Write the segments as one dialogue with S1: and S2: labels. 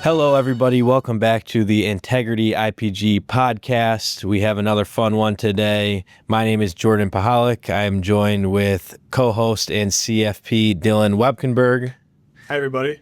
S1: Hello, everybody. Welcome back to the Integrity IPG podcast. We have another fun one today. My name is Jordan Pahalik. I am joined with co-host and CFP Dylan Webkenberg.
S2: Hi, everybody.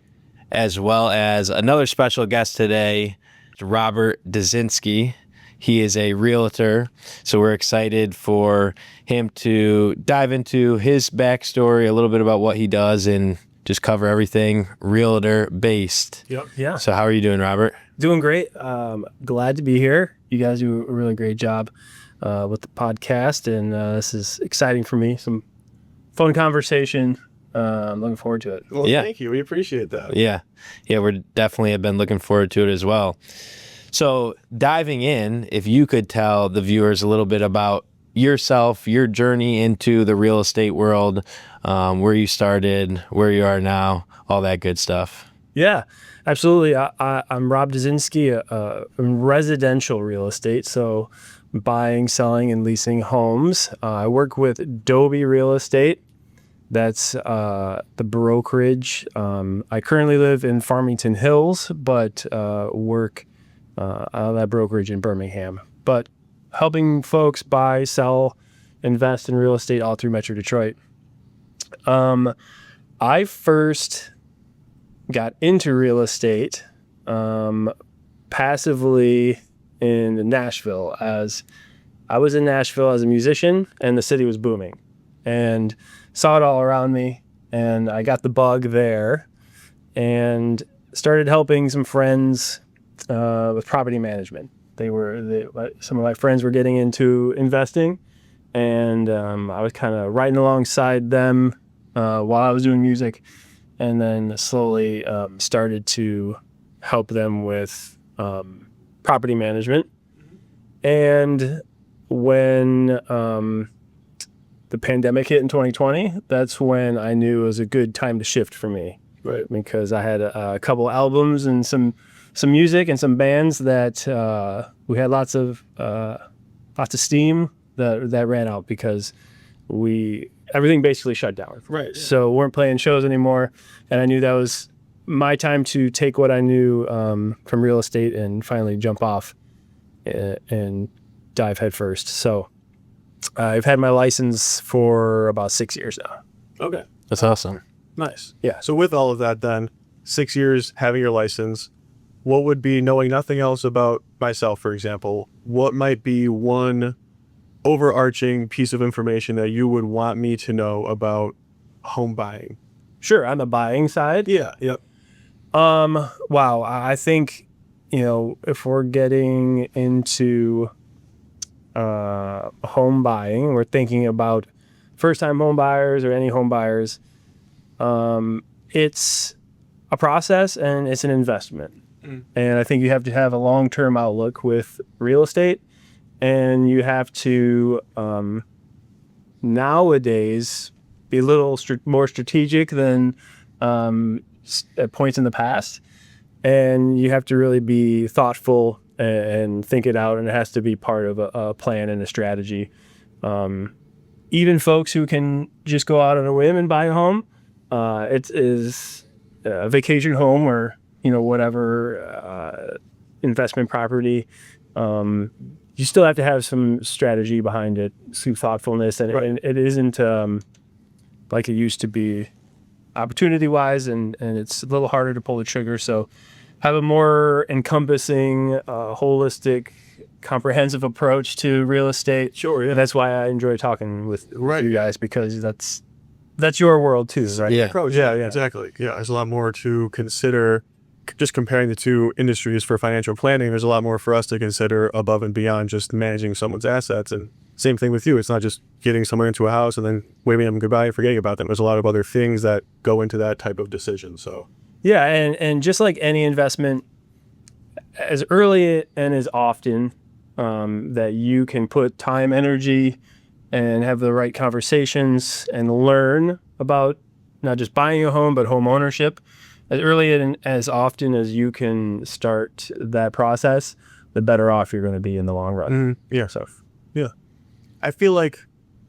S1: As well as another special guest today, Robert Duszynski. He is a realtor, so we're excited for him to dive into his backstory, a little bit about what he does, and just cover everything realtor based.
S2: Yep.
S3: Yeah.
S1: So how are you doing, Robert?
S3: Doing great. Glad to be here. You guys do a really great job with the podcast, and this is exciting for me. Some fun conversation. I'm looking forward to it.
S2: Well,
S1: Yeah.
S2: Thank you. We appreciate that.
S1: Yeah, we're definitely have been looking forward to it as well. So diving in, if you could tell the viewers a little bit about yourself, your journey into the real estate world, where you started, where you are now, all that good stuff.
S3: Yeah, absolutely. I'm Rob Duszynski, in residential real estate, so buying, selling, and leasing homes. I work with Adobe Real Estate. That's the brokerage. I currently live in Farmington Hills, but work out of that brokerage in Birmingham. But helping folks buy, sell, invest in real estate all through Metro Detroit. I first got into real estate passively in Nashville, as I was in Nashville as a musician and the city was booming, and saw it all around me, and I got the bug there and started helping some friends with property management. Some of my friends were getting into investing, and I was kind of riding alongside them while I was doing music, and then slowly started to help them with property management. And when the pandemic hit in 2020, that's when I knew it was a good time to shift for me.
S2: Right.
S3: Because I had a couple albums and some music and some bands that we had lots of steam that ran out because everything basically shut down.
S2: Right. Yeah.
S3: So weren't playing shows anymore, and I knew that was my time to take what I knew from real estate and finally jump off and dive headfirst. So I've had my license for about 6 years now.
S2: Okay.
S1: That's awesome.
S2: Nice.
S3: Yeah.
S2: So with all of that then, 6 years having your license, what would be, knowing nothing else about myself, for example, what might be one overarching piece of information that you would want me to know about home buying?
S3: Sure, on the buying side.
S2: Yeah. Yep.
S3: Wow. I think, if we're getting into home buying, we're thinking about first-time home buyers or any home buyers. It's a process and it's an investment. And I think you have to have a long-term outlook with real estate, and you have to nowadays be a little more strategic than at points in the past. And you have to really be thoughtful and think it out, and it has to be part of a plan and a strategy. Even folks who can just go out on a whim and buy a home, it is a vacation home or whatever investment property, you still have to have some strategy behind it, some thoughtfulness, and,
S2: Right.
S3: and it isn't like it used to be opportunity-wise, and it's a little harder to pull the trigger. So have a more encompassing, holistic, comprehensive approach to real estate.
S2: Sure. Yeah.
S3: And that's why I enjoy talking with
S2: Right.
S3: you guys, because that's your world too, right?
S1: Yeah.
S2: Approach. Yeah. Exactly. Yeah. There's a lot more to consider. Just comparing the two industries for financial planning, there's a lot more for us to consider above and beyond just managing someone's assets. And same thing with you. It's not just getting someone into a house and then waving them goodbye and forgetting about them. There's a lot of other things that go into that type of decision. So
S3: Yeah, and just like any investment, as early and as often that you can put time, energy, and have the right conversations and learn about not just buying a home, but home ownership, as early and as often as you can start that process, the better off you're going to be in the long run.
S2: Yeah.
S3: So,
S2: Yeah. I feel like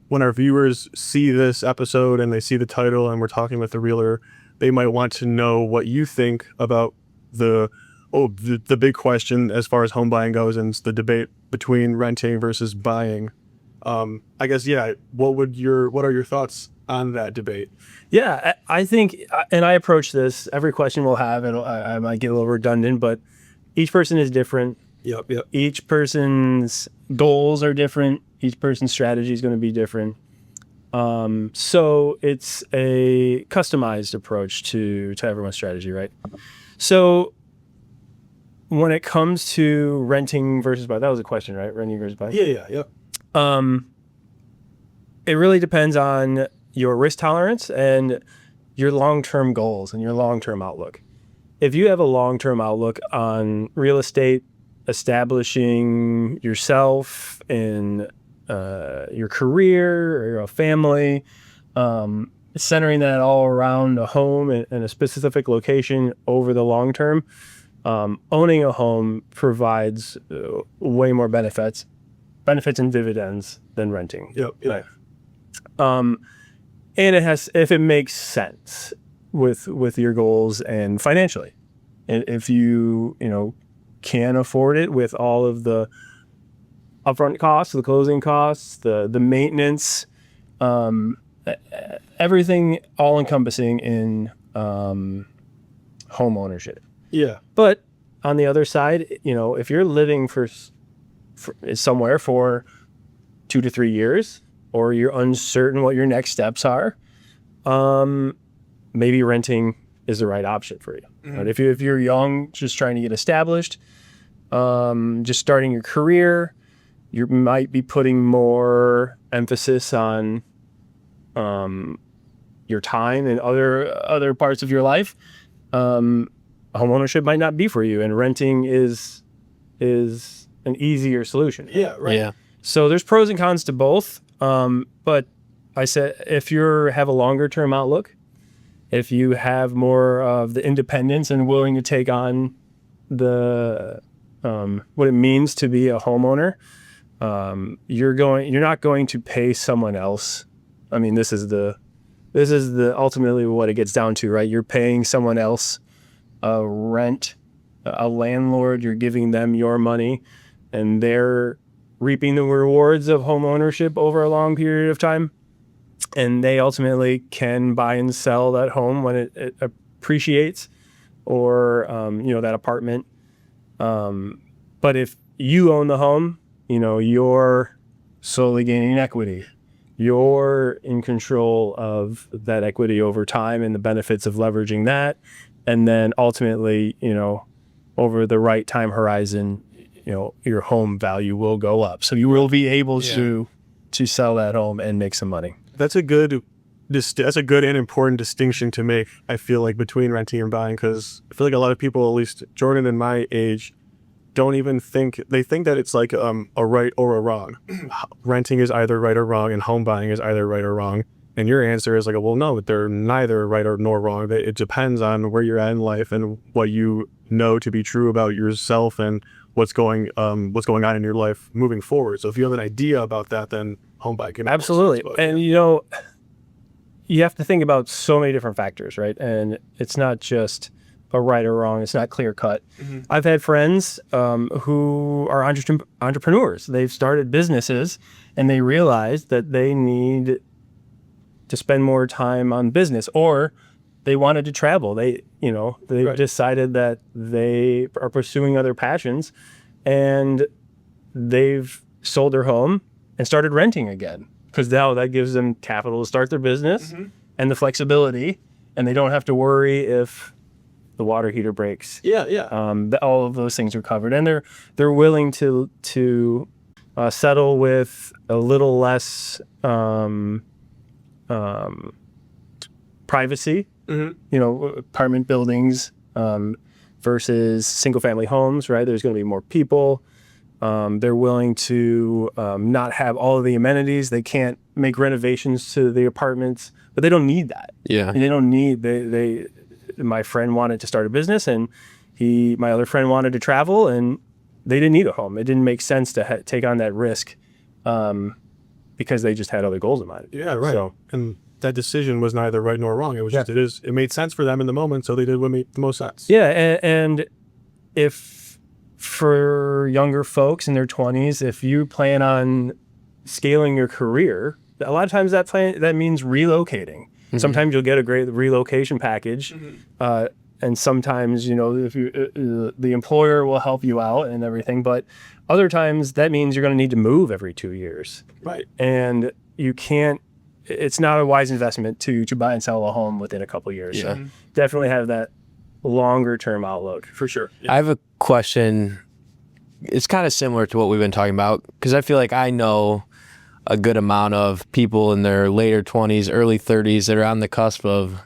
S2: when our viewers see this episode and they see the title and we're talking with the realtor, they might want to know what you think about the the big question as far as home buying goes, and it's the debate between renting versus buying. I guess, yeah. What are your thoughts on that debate?
S3: Yeah, I think, and I approach this, every question we'll have, and I might get a little redundant, but each person is different.
S2: Yep.
S3: Each person's goals are different. Each person's strategy is going to be different. So it's a customized approach to everyone's strategy, right? So when it comes to renting versus buy, that was a question, right? Renting versus buy.
S2: Yeah.
S3: It really depends on your risk tolerance and your long-term goals and your long-term outlook. If you have a long-term outlook on real estate, establishing yourself in your career or a family, centering that all around a home and a specific location over the long term, owning a home provides way more benefits and dividends than renting.
S2: Yep.
S3: Right. And it has, if it makes sense with your goals and financially, and if you can afford it with all of the upfront costs, the closing costs, the maintenance, everything all encompassing in home ownership.
S2: Yeah.
S3: But on the other side, if you're living for somewhere for 2 to 3 years, or you're uncertain what your next steps are, maybe renting is the right option for you.
S2: Mm-hmm.
S3: Right? If you're young, just trying to get established, just starting your career, you might be putting more emphasis on your time and other parts of your life. Home ownership might not be for you, and renting is an easier solution.
S2: Yeah. Right.
S1: Yeah.
S3: So there's pros and cons to both. But I said, if you have a longer term outlook, if you have more of the independence and willing to take on the what it means to be a homeowner, you're not going to pay someone else. I mean, this is the ultimately what it gets down to, right? You're paying someone else rent, a landlord. You're giving them your money, and they're reaping the rewards of home ownership over a long period of time. And they ultimately can buy and sell that home when it appreciates, or that apartment. But if you own the home, you're slowly gaining equity. You're in control of that equity over time and the benefits of leveraging that. And then ultimately, over the right time horizon, your home value will go up. So you will be able to sell that home and make some money.
S2: That's a good and important distinction to make, I feel like, between renting and buying, because I feel like a lot of people, at least Jordan and my age, don't even think that it's like a right or a wrong. Renting is either right or wrong, and home buying is either right or wrong. And your answer is like, well, no, they're neither right nor wrong. It depends on where you're at in life and what you know to be true about yourself and what's going on in your life moving forward. So if you have an idea about that, then home buying can
S3: absolutely.
S2: But,
S3: and you have to think about so many different factors, right? And it's not just a right or wrong. It's not clear cut. Mm-hmm. I've had friends who are entrepreneurs. They've started businesses, and they realized that they need to spend more time on business, or they wanted to travel. They
S2: Right.
S3: decided that they are pursuing other passions, and they've sold their home and started renting again, because now that gives them capital to start their business, mm-hmm. and the flexibility, and they don't have to worry if the water heater breaks.
S2: Yeah.
S3: All of those things are covered, and they're willing to settle with a little less privacy. Mm-hmm. Apartment buildings versus single family homes, right? There's going to be more people. They're willing to not have all of the amenities. They can't make renovations to the apartments, but they don't need that.
S1: Yeah.
S3: And they don't need, my friend wanted to start a business, and my other friend wanted to travel, and they didn't need a home. It didn't make sense to take on that risk because they just had other goals in mind.
S2: Yeah, right.
S3: So,
S2: and that decision was neither right nor wrong. It was just, it made sense for them in the moment, so they did what made the most sense.
S3: Yeah, and if for younger folks in their 20s, if you plan on scaling your career, a lot of times that means relocating. Sometimes you'll get a great relocation package, and sometimes if the employer will help you out and everything. But other times that means you're going to need to move every 2 years,
S2: Right.
S3: and you can't. It's not a wise investment to buy and sell a home within a couple of years.
S1: Yeah.
S3: So definitely have that longer term outlook for sure.
S1: I have a question. It's kind of similar to what we've been talking about, because I feel like I know a good amount of people in their later 20s, early 30s that are on the cusp of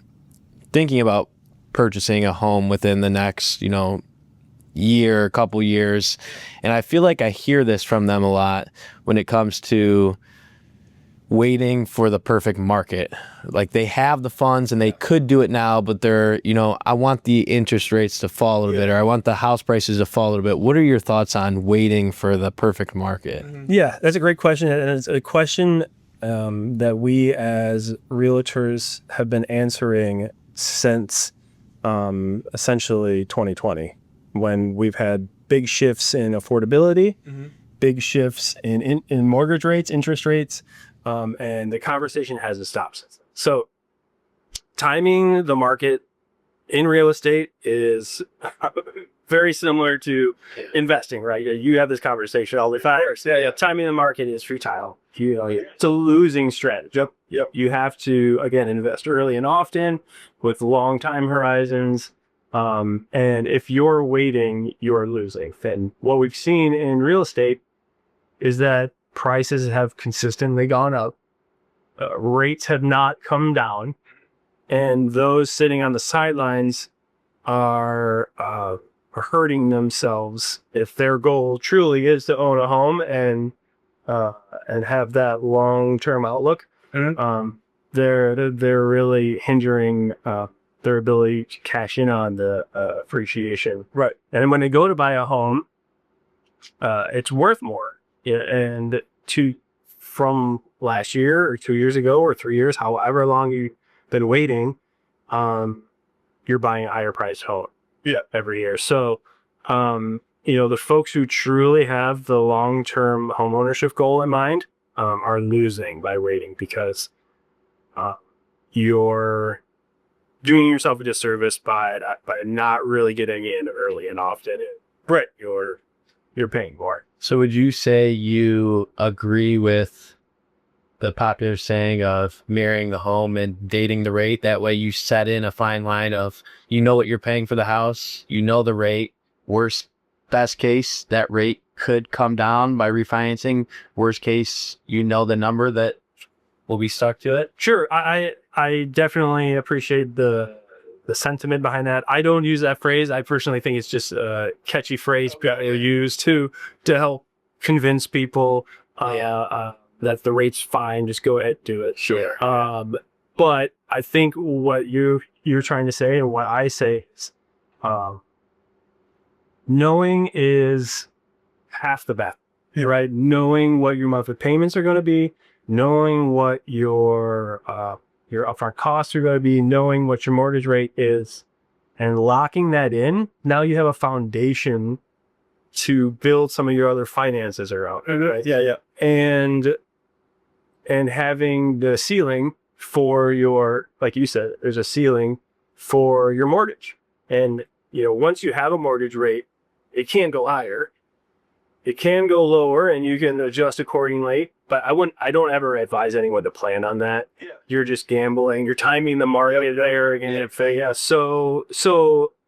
S1: thinking about purchasing a home within the next, year, couple years. And I feel like I hear this from them a lot when it comes to waiting for the perfect market. Like they have the funds and they could do it now, but they're, I want the interest rates to fall a little bit, or I want the house prices to fall a little bit. What are your thoughts on waiting for the perfect market?
S3: Yeah, that's a great question. And it's a question that we as realtors have been answering since essentially 2020, when we've had big shifts in affordability, big shifts in mortgage rates, interest rates, and the conversation hasn't stopped since then. So timing the market in real estate is very similar to investing, right? You have this conversation all the time. Yeah. Timing the market is futile. It's a losing strategy. Yep. You have to, again, invest early and often with long time horizons. And if you're waiting, you're losing. And what we've seen in real estate is that prices have consistently gone up. Rates have not come down. And those sitting on the sidelines are hurting themselves if their goal truly is to own a home and have that long-term outlook. They're really hindering their ability to cash in on the appreciation. Right. And when they go to buy a home, it's worth more. Yeah, and from last year or 2 years ago or 3 years, however long you've been waiting, you're buying a higher priced home every year. So, the folks who truly have the long-term home ownership goal in mind are losing by waiting, because you're doing yourself a disservice by not really getting in early and often. Right. You're paying more.
S1: So would you say you agree with the popular saying of marrying the home and dating the rate? That way you set in a fine line of, what you're paying for the house, the rate. Best case, that rate could come down by refinancing. Worst case, the number that will be stuck to it.
S3: Sure. I definitely appreciate the sentiment behind that. I don't use that phrase. I personally think it's just a catchy phrase used to help convince people that the rate's fine. Just go ahead, do it.
S1: Sure.
S3: But I think what you're trying to say and what I say is, knowing is half the battle, right? Knowing what your monthly payments are going to be, knowing what your upfront costs are going to be, knowing what your mortgage rate is, and locking that in. Now you have a foundation to build some of your other finances around. Right?
S2: Yeah.
S3: And having the ceiling for your, like you said, there's a ceiling for your mortgage. And, once you have a mortgage rate, it can go higher. It can go lower, and you can adjust accordingly. But I don't ever advise anyone to plan on that. Yeah. You're just gambling. You're timing the market there again. Yeah. So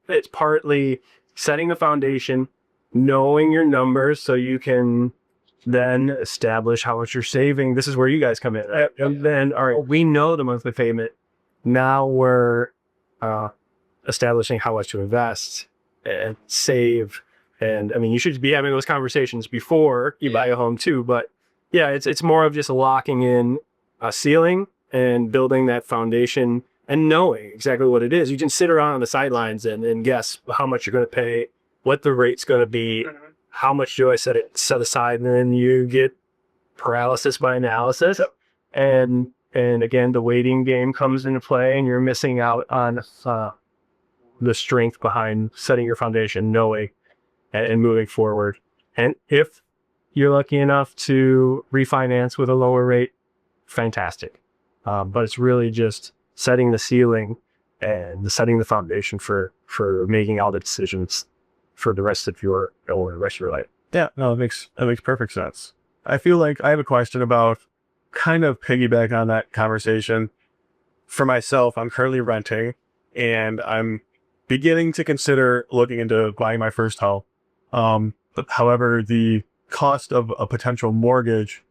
S3: it's partly setting the foundation, knowing your numbers, so you can then establish how much you're saving. This is where you guys come in. Right? And then, all right, we know the monthly payment. Now we're establishing how much to invest and save. And I mean, you should be having those conversations before you buy a home too. But yeah, it's more of just locking in a ceiling and building that foundation and knowing exactly what it is. You can sit around on the sidelines and guess how much you're going to pay, what the rate's going to be, how much do I set aside, and then you get paralysis by analysis. And again, the waiting game comes into play, and you're missing out on the strength behind setting your foundation, knowing and moving forward. And if you're lucky enough to refinance with a lower rate, fantastic. But it's really just setting the ceiling and setting the foundation for making all the decisions for the rest of your life.
S2: Yeah, no, that makes perfect sense. I feel like I have a question about kind of piggyback on that conversation. For myself, I'm currently renting and I'm beginning to consider looking into buying my first home. However, the cost of a potential mortgage,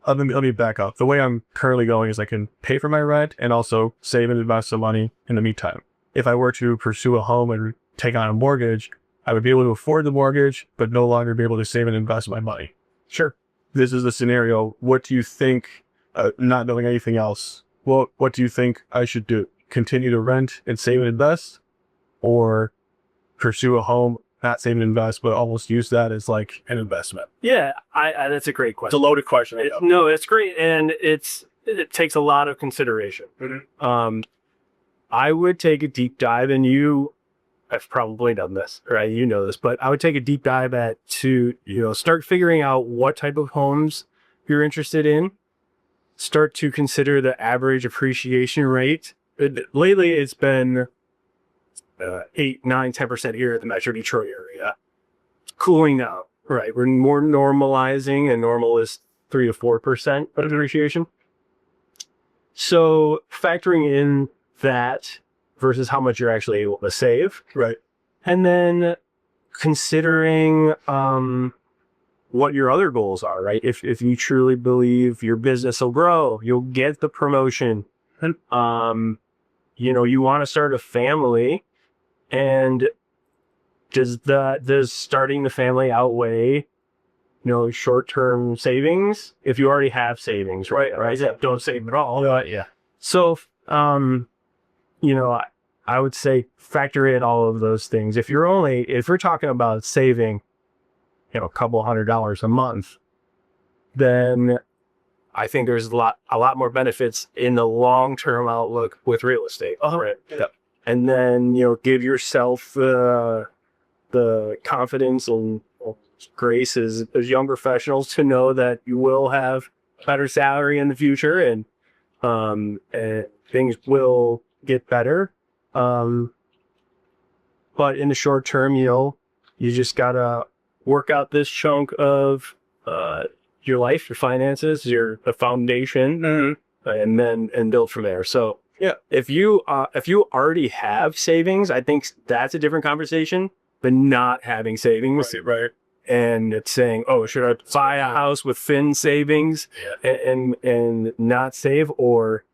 S2: let me back up. The way I'm currently going is I can pay for my rent and also save and invest some money in the meantime. If I were to pursue a home and take on a mortgage, I would be able to afford the mortgage, but no longer be able to save and invest my money.
S3: Sure.
S2: This is the scenario. What do you think, not knowing anything else, what do you think I should do? Continue to rent and save and invest, or pursue a home, not save and invest, but almost use that as like an investment?
S3: Yeah, I that's a great
S2: It's
S3: question.
S2: a loaded question.
S3: No, it's great, and it takes a lot of consideration.
S2: Mm-hmm.
S3: I would take a deep dive, and you have probably done this, right? You know this, but I would take a deep dive start figuring out what type of homes you're interested in. Start to consider the average appreciation rate. Lately, it's been 8, 9, 10% here at the Metro Detroit area. Cooling down, right? We're more normalizing, and normal is 3 to 4% of appreciation. So factoring in that versus how much you're actually able to save.
S2: Right.
S3: And then considering what your other goals are, right? If you truly believe your business will grow, you'll get the promotion. You want to start a family, and does starting the family outweigh, short-term savings? If you already have savings, right? Don't save at all.
S2: Yeah.
S3: So, I would say factor in all of those things. If we're talking about saving, a couple $100 a month, then I think there's a lot more benefits in the long-term outlook with real estate. Right?
S2: Yep.
S3: And then, give yourself the confidence and grace as young professionals to know that you will have better salary in the future, and things will get better. But in the short term, you just gotta work out this chunk of your life, your finances, the foundation, and build from there. So
S2: Yeah.
S3: if you already have savings, I think that's a different conversation. But not having savings,
S2: Right.
S3: and it's saying, oh, should I buy a house with thin savings and not save, or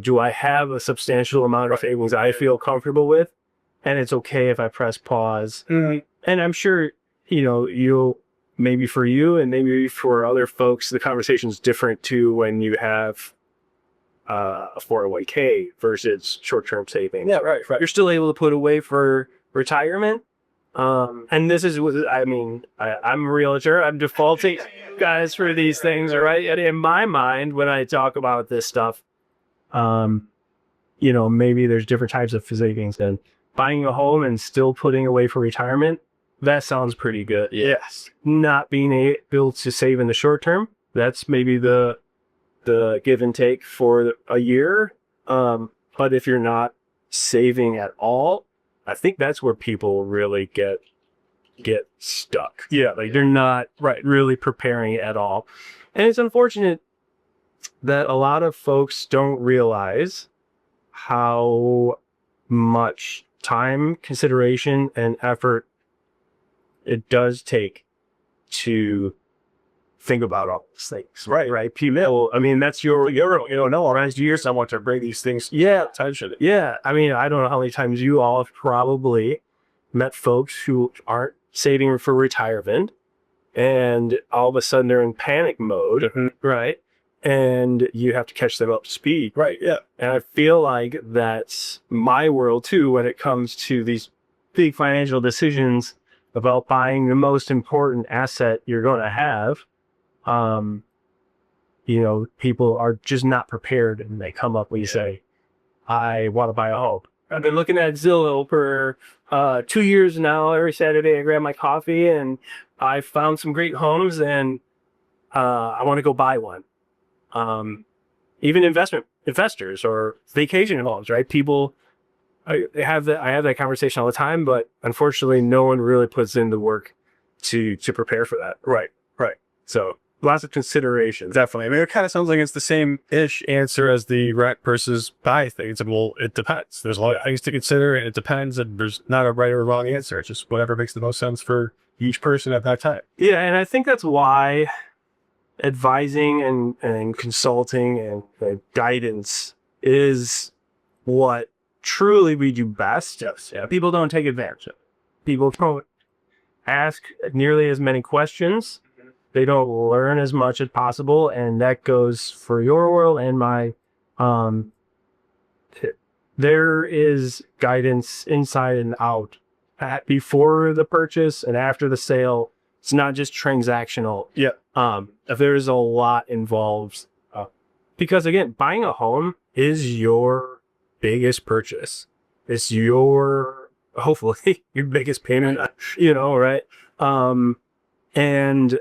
S3: do I have a substantial amount of savings I feel comfortable with, and it's okay if I press pause?
S2: Mm-hmm.
S3: And I'm sure, you'll, maybe for you and maybe for other folks, the conversation's different too when you have a 401k versus short-term savings.
S2: Yeah, right.
S3: You're still able to put away for retirement. And this is what I'm a realtor. I'm defaulting guys for these things, right? And in my mind, when I talk about this stuff, maybe there's different types of savings, and buying a home and still putting away for retirement. That sounds pretty good.
S2: Yes.
S3: Not being able to save in the short term, that's maybe the give and take for a year. But if you're not saving at all, I think that's where people really get stuck. Yeah, like they're not really preparing at all. And it's unfortunate that a lot of folks don't realize how much time, consideration, and effort it does take to think about all these things. Right. People, that's your
S2: last year someone to bring these things attention.
S3: Yeah. I don't know how many times you all have probably met folks who aren't saving for retirement, and all of a sudden they're in panic mode, right? And you have to catch them up to speed.
S2: Right, yeah.
S3: And I feel like that's my world too when it comes to these big financial decisions about buying the most important asset you're going to have. People are just not prepared, and they come up when you say, I want to buy a home. I've been looking at Zillow for 2 years now. Every Saturday I grab my coffee and I found some great homes, and I want to go buy one. Even investors or vacation homes, right? People, I have that conversation all the time, but unfortunately, no one really puts in the work to prepare for that.
S2: Right.
S3: So lots of considerations.
S2: Definitely. I mean, it kind of sounds like it's the same-ish answer as the rent versus buy thing. It's, well, it depends. There's a lot of things to consider, and it depends, and there's not a right or wrong answer. It's just whatever makes the most sense for each person at that time.
S3: Yeah, and I think that's why advising and consulting and guidance is what truly we do best.
S2: Yes.
S3: Yeah, people don't take advantage of it. People don't ask nearly as many questions. They don't learn as much as possible, and that goes for your world and my. There is guidance inside and out before the purchase and after the sale. It's not just transactional.
S2: Yeah.
S3: There's a lot involved, because again, buying a home is your biggest purchase. It's hopefully your biggest payment, right? And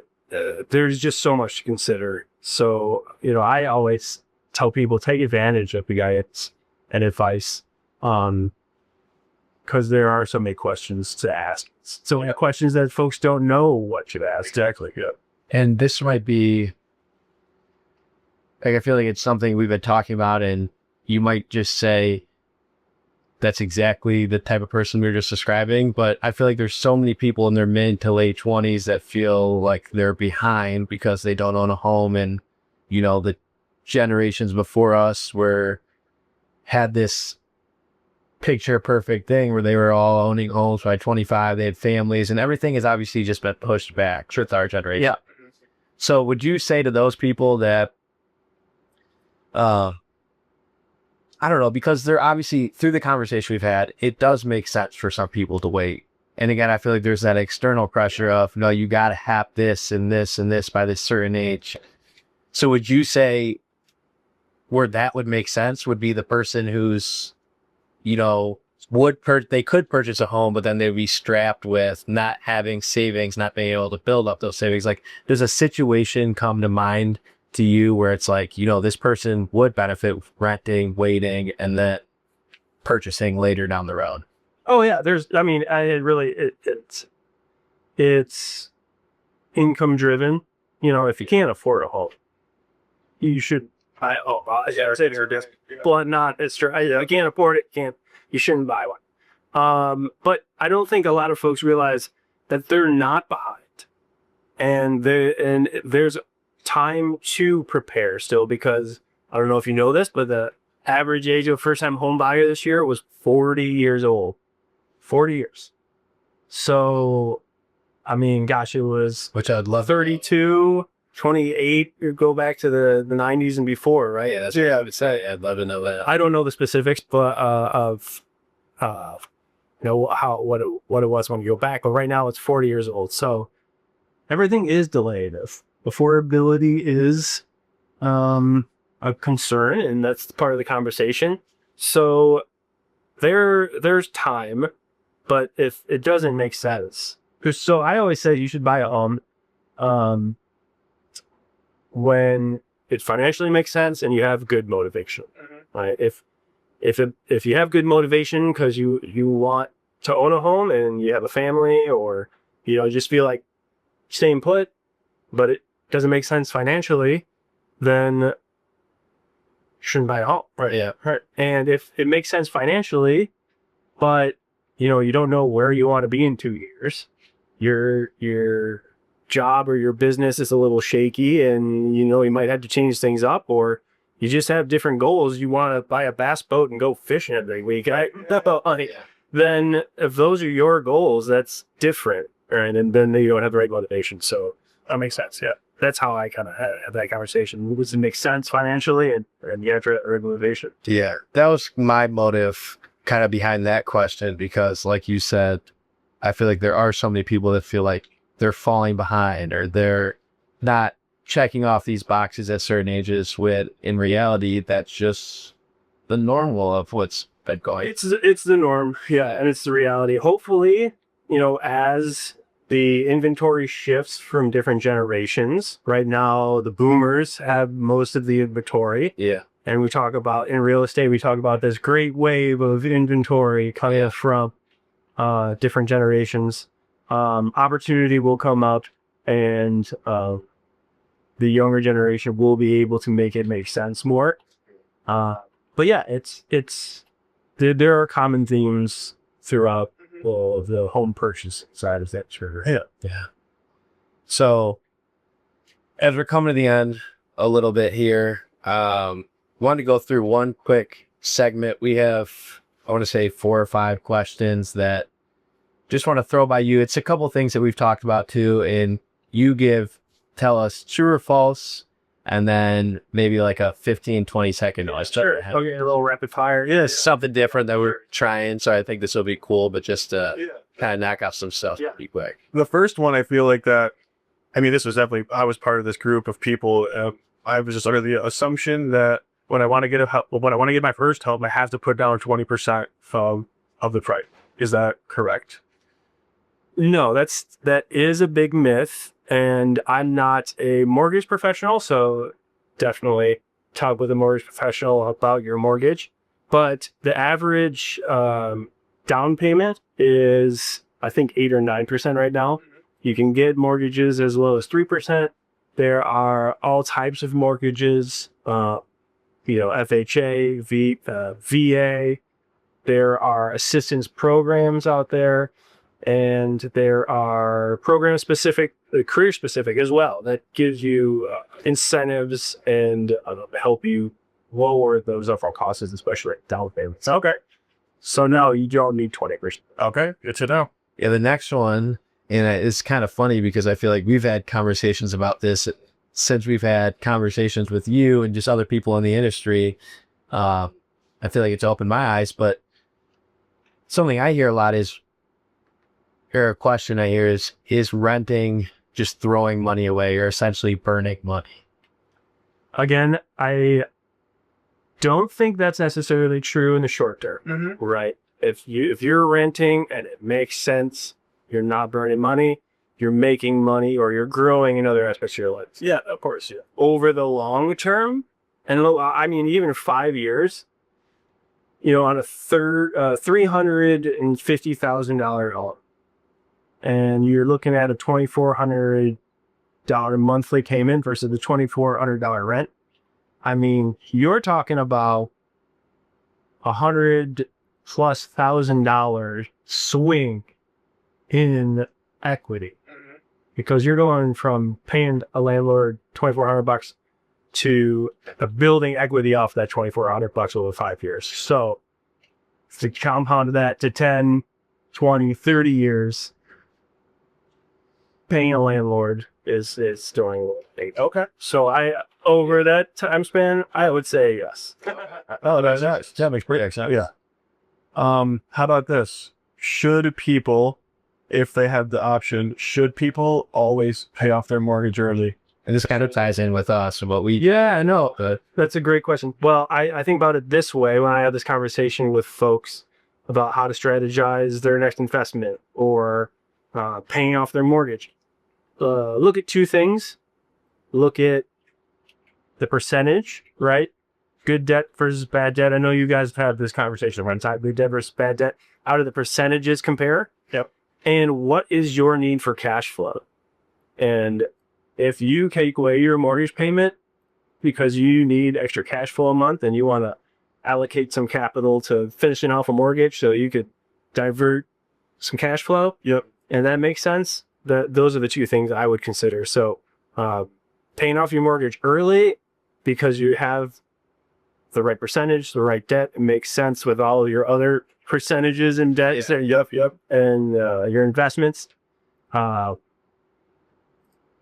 S3: there's just so much to consider. So, I always tell people, take advantage of the guidance and advice, because there are so many questions to ask. So many questions that folks don't know what to ask.
S2: Exactly. Yeah.
S1: And this might be, like, I feel like it's something we've been talking about, and you might just say that's exactly the type of person we were just describing. But I feel like there's so many people in their mid to late 20s that feel like they're behind because they don't own a home. And, the generations before us had this picture perfect thing where they were all owning homes by 25. They had families, and everything has obviously just been pushed back with our generation.
S3: Yeah.
S1: So would you say to those people that, I don't know, because they're obviously, through the conversation we've had, it does make sense for some people to wait. And again, I feel like there's that external pressure of, no, you got to have this and this and this by this certain age. So would you say where that would make sense would be the person who's, they could purchase a home, but then they'd be strapped with not having savings, not being able to build up those savings. Like, does a situation come to mind to you where it's like, this person would benefit renting, waiting, and then purchasing later down the road?
S3: Oh yeah, it's income driven. If you can't afford a home, you should buy. But not it's true. I can't afford it. You shouldn't buy one. But I don't think a lot of folks realize that they're not behind, and there's time to prepare still, because I don't know if you know this, but the average age of a first-time home buyer this year was 40 years old. 40 years. So, I mean, gosh, it was,
S1: Which I'd love.
S3: 32, 28, you go back to the 90s and before, right?
S1: Yeah, that's what I would say. I'd love to know that.
S3: I don't know the specifics, but what it was when you go back. But right now it's 40 years old. So everything is delayed. Affordability is a concern, and that's part of the conversation. So there's time, but if it doesn't make sense, so I always say you should buy a home when it financially makes sense and you have good motivation. Right? If you have good motivation because you want to own a home and you have a family, or just feel like staying put, but it doesn't make sense financially, then you shouldn't buy a home.
S1: Right. Yeah.
S3: Right. And if it makes sense financially, but you don't know where you want to be in 2 years, your job or your business is a little shaky, and you might have to change things up, or you just have different goals. You want to buy a bass boat and go fishing every week. Then if those are your goals, that's different. Right? And then you don't have the right motivation. So that makes sense. Yeah. That's how I kind of have that conversation. Does it make sense financially, and you have the right motivation?
S1: Yeah. That was my motive kind of behind that question, because like you said, I feel like there are so many people that feel like they're falling behind, or they're not checking off these boxes at certain ages, when in reality, that's just the normal of what's been going.
S3: It's the norm, yeah, and it's the reality. Hopefully, as the inventory shifts from different generations. Right now, the boomers have most of the inventory.
S1: Yeah.
S3: And we talk about, in real estate, we talk about this great wave of inventory coming from different generations. Opportunity will come up, and the younger generation will be able to make it make sense more. But yeah, there are common themes throughout all of the home purchase side of that trigger.
S1: Yeah. So as we're coming to the end a little bit here, wanted to go through one quick segment. We have, I want to say 4 or 5 questions that just want to throw by you. It's a couple things that we've talked about too, and you tell us true or false, and then maybe like a 15-20 second noise.
S3: Sure. Okay, a little rapid fire.
S1: Yeah, it's something different that we're trying, so I think this will be cool, but just to kind of knock off some stuff pretty quick.
S2: The first one, I feel like that, I mean, this was definitely, I was part of this group of people. I was just under the assumption that when I want to get my first home, I have to put down 20% of the price. Is that correct?
S3: No, that is a big myth. And I'm not a mortgage professional, so definitely talk with a mortgage professional about your mortgage. But the average down payment is, I think, 8 or 9% right now. You can get mortgages as low as 3%. There are all types of mortgages, FHA, VA. There are assistance programs out there. And there are program specific, career specific as well, that gives you incentives and help you lower those upfront costs, especially down payments.
S2: Okay.
S3: So no, you don't need 20%.
S2: Okay. Good to know.
S1: Yeah, the next one, and it's kind of funny because I feel like we've had conversations about this since we've had conversations with you and just other people in the industry. I feel like it's opened my eyes, but something I hear a lot is, or a question I hear is renting just throwing money away or essentially burning money?
S3: Again, I don't think that's necessarily true in the short term, right? If you're renting and it makes sense, you're not burning money, you're making money, or you're growing in other aspects of your life. Yeah, of course. Yeah. Over the long term, and I mean, even 5 years, on a $350,000 home, and you're looking at a $2,400 monthly payment versus the $2,400 rent. I mean, you're talking about $100,000+ swing in equity, because you're going from paying a landlord $2,400 to building equity off that $2,400 over 5 years. So to compound that to 10, 20, 30 years, paying a landlord is throwing a little bit.
S2: Okay.
S3: So over that time span, I would say yes.
S2: Oh, that makes pretty sense. Yeah. How about this? Should people, if they have the option, should people always pay off their mortgage early?
S1: And this kind of ties in with us and what we...
S3: Yeah, no, that's a great question. Well, I think about it this way when I have this conversation with folks about how to strategize their next investment or paying off their mortgage. Look at 2 things. Look at the percentage, right? Good debt versus bad debt. I know you guys have had this conversation one time. Good debt versus bad debt. How do the percentages compare?
S2: Yep.
S3: And what is your need for cash flow? And if you take away your mortgage payment because you need extra cash flow a month and you want to allocate some capital to finishing off a mortgage so you could divert some cash flow, and that makes sense, those are the 2 things I would consider. So paying off your mortgage early because you have the right percentage, the right debt, it makes sense with all of your other percentages and debts.
S2: Yep.
S3: And your investments.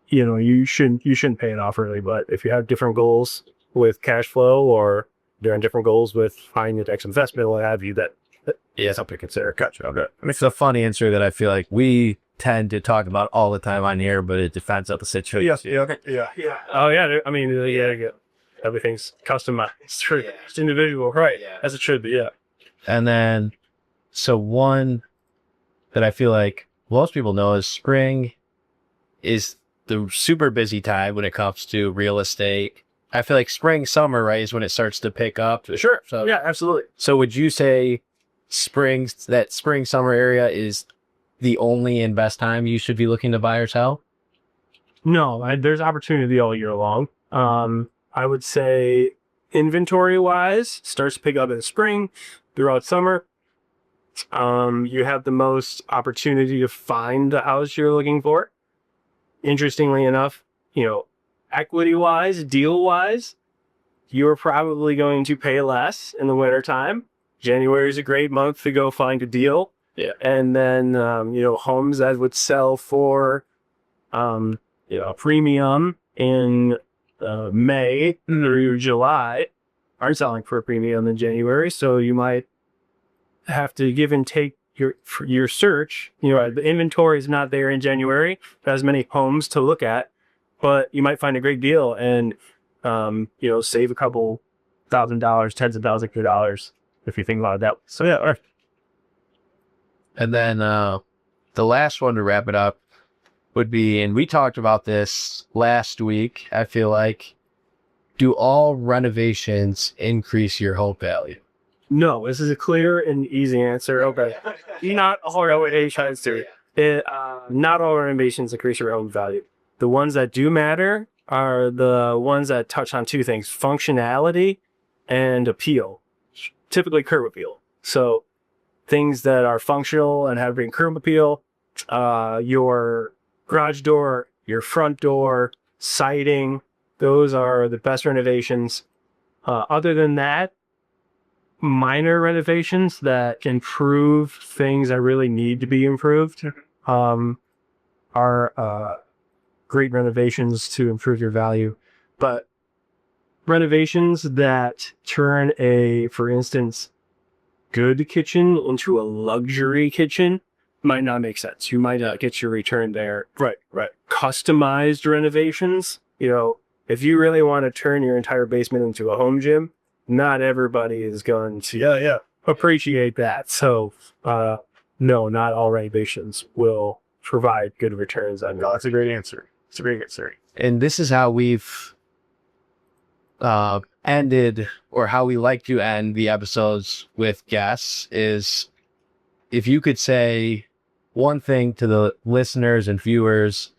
S3: You shouldn't pay it off early, but if you have different goals with cash flow or different goals with finding the next investment, what have you, that's something to consider.
S2: Gotcha. Okay.
S1: It's a fun answer that I feel like we tend to talk about all the time on here, but it depends on the situation.
S2: Yes. Yeah. Okay. Yeah.
S3: Oh yeah. I mean, everything's customized. It's individual, right? As it should be. Yeah.
S1: And then, so one that I feel like most people know is spring is the super busy time when it comes to real estate. I feel like spring, summer, right, is when it starts to pick up.
S3: Sure.
S1: So,
S3: Yeah, absolutely.
S1: so would you say that spring, summer area is the only and best time you should be looking to buy or sell?
S3: No, there's opportunity all year long. I would say inventory wise starts to pick up in the spring throughout summer. You have the most opportunity to find the house you're looking for. Interestingly enough, equity wise, deal wise, you're probably going to pay less in the wintertime. January is a great month to go find a deal.
S1: Yeah.
S3: And then, homes that would sell for, a premium in May through July aren't selling for a premium in January. So you might have to give and take your search. The inventory is not there in January, as many homes to look at, but you might find a great deal and, save a couple $1,000, tens of thousands of dollars if you think about it that way. So yeah. All right.
S1: And then the last one to wrap it up would be, and we talked about this last week, I feel like, do all renovations increase your home value?
S3: No, this is a clear and easy answer. Okay. Not all renovations do. Not all renovations increase your home value. The ones that do matter are the ones that touch on two things: functionality and appeal. Typically curb appeal. So things that are functional and have been curb appeal, your garage door, your front door, siding, those are the best renovations. Other than that, minor renovations that improve things that really need to be improved are great renovations to improve your value. But renovations that turn for instance, good kitchen into a luxury kitchen might not make sense. You might not get your return there. Right. Customized renovations, if you really want to turn your entire basement into a home gym, not everybody is going to appreciate that. So, no, not all renovations will provide good returns on
S2: No, that's a great answer. It's a great answer.
S1: And this is how we've ended, or how we like to end the episodes with guests, is if you could say one thing to the listeners and viewers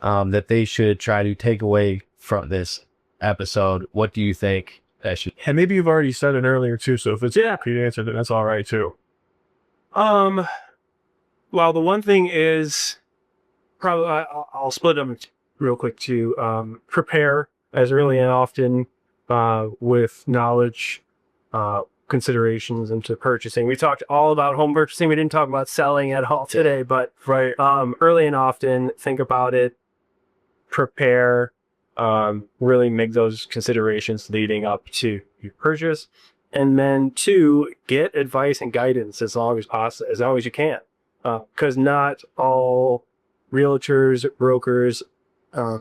S1: that they should try to take away from this episode, what do you think that should?
S2: And maybe you've already said it earlier too, so if it's a repeat answer, then that's all right too.
S3: Well, the one thing is probably I'll split them real quick to prepare as early and often with knowledge, considerations into purchasing. We talked all about home purchasing. We didn't talk about selling at all today, but early and often, think about it, prepare, really make those considerations leading up to your purchase. And then 2, get advice and guidance as long as possible, as long as you can. Because not all realtors, brokers, are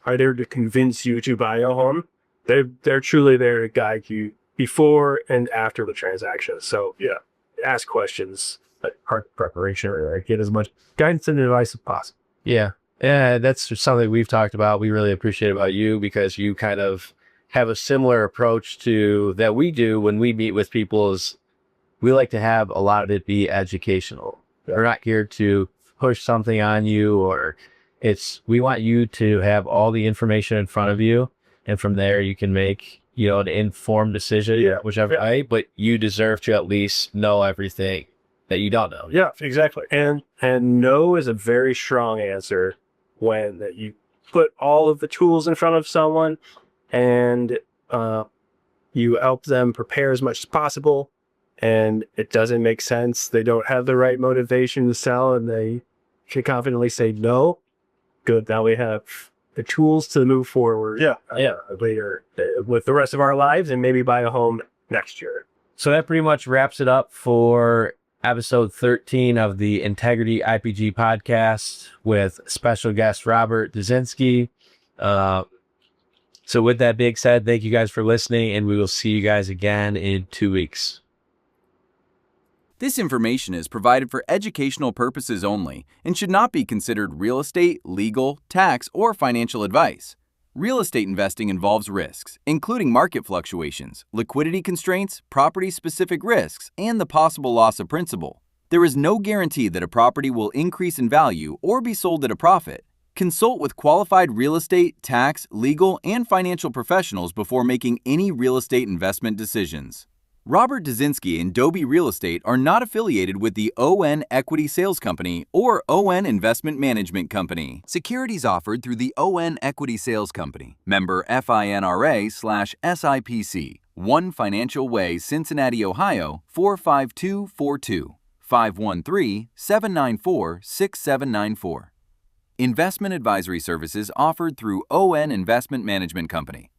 S3: there to convince you to buy a home. They're truly there to guide you before and after the transaction. So yeah, ask questions, part of preparation, or get as much guidance and advice as possible.
S1: Yeah, that's something we've talked about. We really appreciate about you, because you kind of have a similar approach to that we do when we meet with people. Is we like to have a lot of it be educational. We're not here to push something on you, or we want you to have all the information in front of you, and from there you can make an informed decision, whichever way. But you deserve to at least know everything that you don't know.
S3: Yeah, exactly. And no is a very strong answer when you put all of the tools in front of someone and you help them prepare as much as possible, and it doesn't make sense. They don't have the right motivation to sell, and they can confidently say no. Good. Now we have the tools to move forward. Later with the rest of our lives, and maybe buy a home next year.
S1: So that pretty much wraps it up for episode 13 of the Integrity IPG podcast with special guest Robert Duszynski. So with that being said, thank you guys for listening, and we will see you guys again in 2 weeks.
S4: This information is provided for educational purposes only and should not be considered real estate, legal, tax, or financial advice. Real estate investing involves risks, including market fluctuations, liquidity constraints, property-specific risks, and the possible loss of principal. There is no guarantee that a property will increase in value or be sold at a profit. Consult with qualified real estate, tax, legal, and financial professionals before making any real estate investment decisions. Robert Duszynski and Dobie Real Estate are not affiliated with the ON Equity Sales Company or ON Investment Management Company. Securities offered through the ON Equity Sales Company, member FINRA/SIPC, 1 Financial Way, Cincinnati, Ohio, 45242, 513-794-6794. Investment advisory services offered through ON Investment Management Company.